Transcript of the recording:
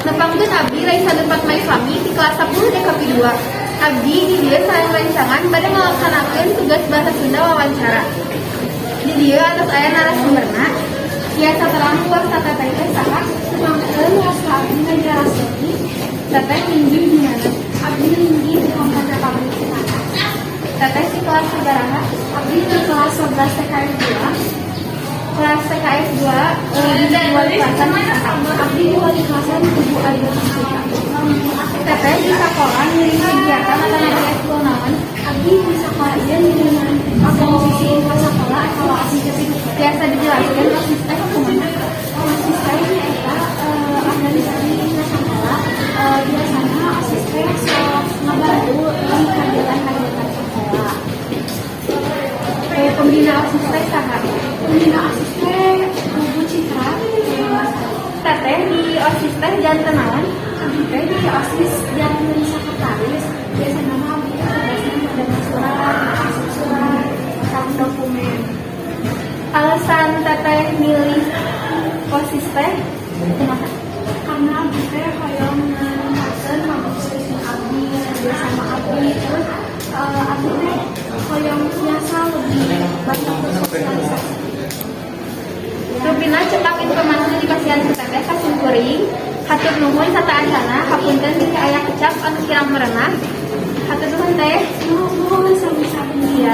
nepangkeun abdi Raisa Depat Maifami di kelas 10 DKP 2. Abdi di dieu sareng rancangan bade melaksanakeun tugas bahasa Sunda wawancara. Di dieu atas aya narasumberna tiasa terang luas tata teh saha mangkeun wasa abdi ngajelaseun teteh linggih di mana. Abdi linggih di komputer pabrik Citata. Teteh si kelas sabaraha? Abdi di kelas 11 TKS 2. Kelas TKS 2 di wali kelasan abdi di wali kelasan Ibu Ayu Sita. Teteh di sekolah ngiring kegiatan atau TKS 2 naon? Abdi di sekolah ieu ngiring komposisi info sekolah evaluasi ketika biasa dijelaskan OSIS teh kumaha? OSIS teh eta organisasi info sekolah biasana OSIS teh sok ngabantu di kegiatan-kegiatan sekolah. Pembina OSIS teh saha? Pembina OSIS teh Bu Citra. Teteh di OSIS teh janten naon? Abdi teh di OSIS janten sekretaris. Biasana mah abdi tugasna ngadana surat, asup surat, tang dokumen. Alasan teteh milih OSIS teh kumaha? Karena abdi teh hoyong ngahaseun maguskeun abdi bersama abdi terus abdi teh hoyong biasa lebih banyak bersosialisasi. Rupina cetak informasi dikasihan ku teteh ka simkuring. Hatur nuhun sataasana hapunten jika aya kecap anu kirang merenah. Hatur nuhun teh. Nuhun sami-sami.